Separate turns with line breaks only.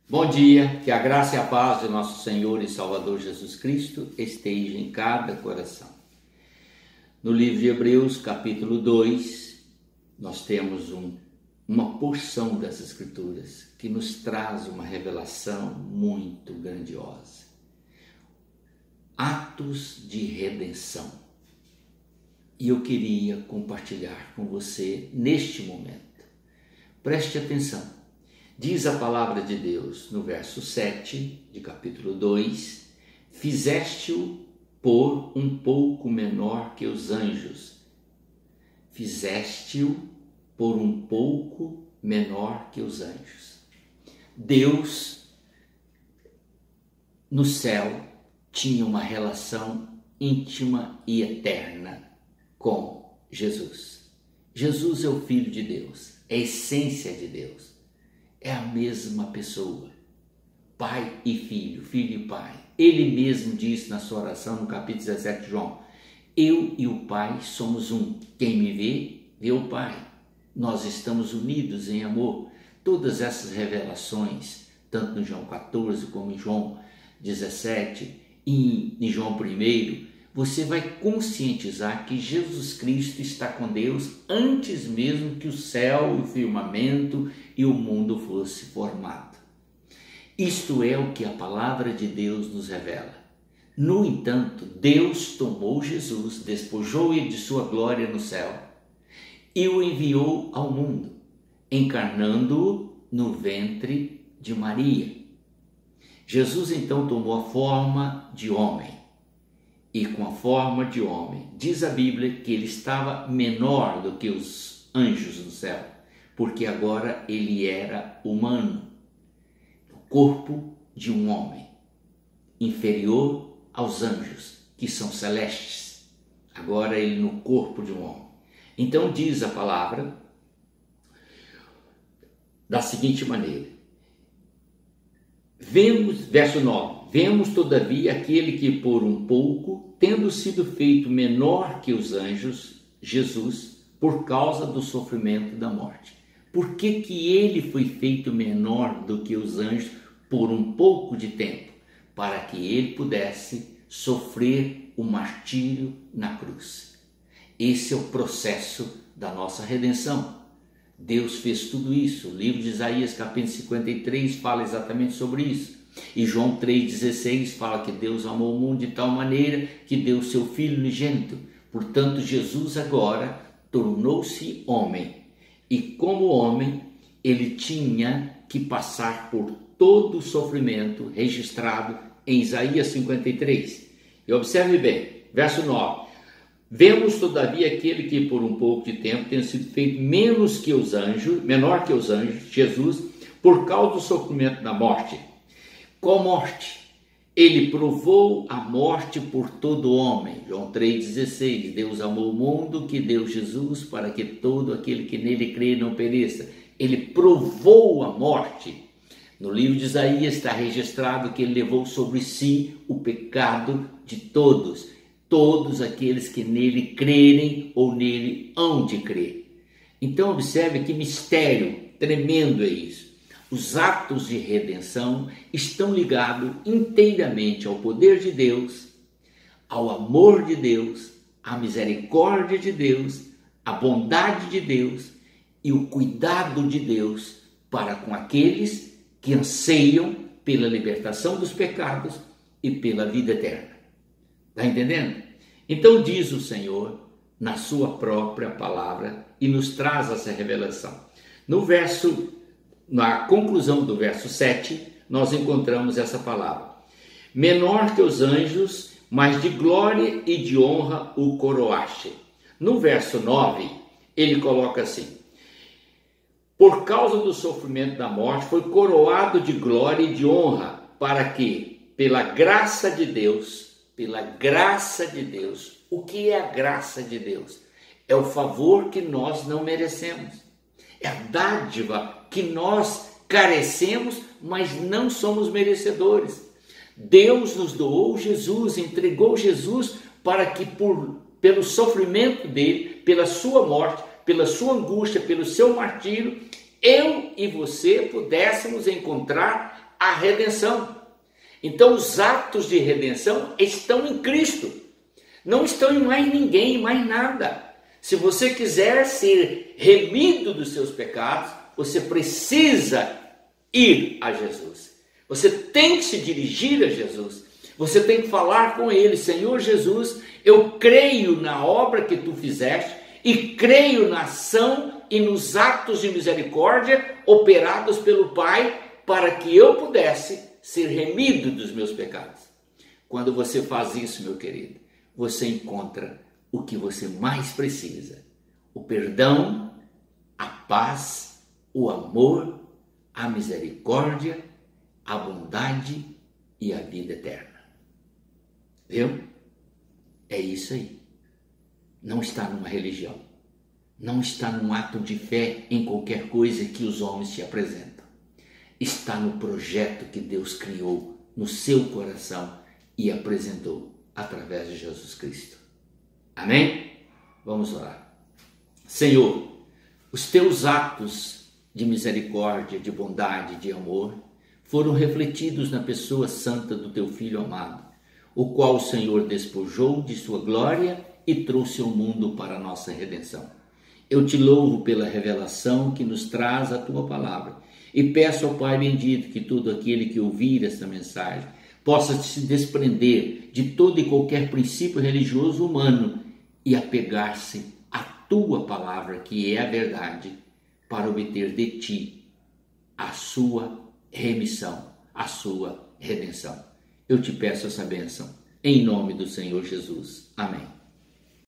Bom dia, que a graça e a paz do nosso Senhor e Salvador Jesus Cristo esteja em cada coração. No livro de Hebreus, capítulo 2, nós temos uma porção das Escrituras que nos traz uma revelação muito grandiosa. Atos de redenção. E eu queria compartilhar com você neste momento. Preste atenção. Diz a palavra de Deus no verso 7 de capítulo 2, fizeste-o por um pouco menor que os anjos. Fizeste-o por um pouco menor que os anjos. Deus, no céu, tinha uma relação íntima e eterna com Jesus. Jesus é o Filho de Deus, é a essência de Deus. É a mesma pessoa, pai e filho, filho e pai. Ele mesmo disse na sua oração no capítulo 17 de João, eu e o Pai somos um. Quem me vê, vê o Pai. Nós estamos unidos em amor. Todas essas revelações, tanto no João 14 como em João 17 e em João 1, você vai conscientizar que Jesus Cristo está com Deus antes mesmo que o céu, o firmamento e o mundo fosse formado. Isto é o que a palavra de Deus nos revela. No entanto, Deus tomou Jesus, despojou-o de sua glória no céu e o enviou ao mundo, encarnando-o no ventre de Maria. Jesus então tomou a forma de homem. E com a forma de homem, diz a Bíblia que ele estava menor do que os anjos no céu, porque agora ele era humano, no corpo de um homem, inferior aos anjos, que são celestes. Agora ele no corpo de um homem. Então diz a palavra da seguinte maneira, verso 9, vemos todavia aquele que por um pouco, tendo sido feito menor que os anjos, Jesus, por causa do sofrimento da morte. Por que ele foi feito menor do que os anjos por um pouco de tempo? Para que ele pudesse sofrer o martírio na cruz. Esse é o processo da nossa redenção. Deus fez tudo isso. O livro de Isaías, capítulo 53, fala exatamente sobre isso. E João 3,16 fala que Deus amou o mundo de tal maneira que deu o seu Filho unigênito. Portanto, Jesus agora tornou-se homem. E como homem, ele tinha que passar por todo o sofrimento registrado em Isaías 53. E observe bem, verso 9. Vemos, todavia, aquele que por um pouco de tempo tem sido feito menor que os anjos, Jesus, por causa do sofrimento da morte. Qual morte? Ele provou a morte por todo homem. João 3,16. Deus amou o mundo que deu Jesus para que todo aquele que nele crê não pereça. Ele provou a morte. No livro de Isaías está registrado que ele levou sobre si o pecado de todos. Todos aqueles que nele crerem ou nele hão de crer. Então observe que mistério tremendo é isso. Os atos de redenção estão ligados inteiramente ao poder de Deus, ao amor de Deus, à misericórdia de Deus, à bondade de Deus e o cuidado de Deus para com aqueles que anseiam pela libertação dos pecados e pela vida eterna. Está entendendo? Então diz o Senhor na sua própria palavra e nos traz essa revelação. Na conclusão do verso 7, nós encontramos essa palavra. Menor que os anjos, mas de glória e de honra o coroaste. No verso 9, ele coloca assim. Por causa do sofrimento da morte, foi coroado de glória e de honra, para que, pela graça de Deus, o que é a graça de Deus? É o favor que nós não merecemos. É a dádiva que nós carecemos, mas não somos merecedores. Deus nos doou Jesus, entregou Jesus para que pelo sofrimento dele, pela sua morte, pela sua angústia, pelo seu martírio, eu e você pudéssemos encontrar a redenção. Então os atos de redenção estão em Cristo, não estão em mais ninguém, em mais nada. Se você quiser ser remido dos seus pecados, você precisa ir a Jesus. Você tem que se dirigir a Jesus. Você tem que falar com Ele: Senhor Jesus, eu creio na obra que Tu fizeste e creio na ação e nos atos de misericórdia operados pelo Pai para que eu pudesse ser remido dos meus pecados. Quando você faz isso, meu querido, você encontra o que você mais precisa: o perdão, a paz, o amor, a misericórdia, a bondade e a vida eterna. Viu? É isso aí. Não está numa religião, não está num ato de fé em qualquer coisa que os homens te apresentam. Está no projeto que Deus criou no seu coração e apresentou através de Jesus Cristo. Amém? Vamos orar. Senhor, os teus atos de misericórdia, de bondade, de amor foram refletidos na pessoa santa do teu Filho amado, o qual o Senhor despojou de sua glória e trouxe ao mundo para a nossa redenção. Eu te louvo pela revelação que nos traz a tua palavra e peço ao Pai bendito que todo aquele que ouvir esta mensagem possa se desprender de todo e qualquer princípio religioso humano e apegar-se à tua palavra, que é a verdade, para obter de ti a sua remissão, a sua redenção. Eu te peço essa bênção, em nome do Senhor Jesus. Amém.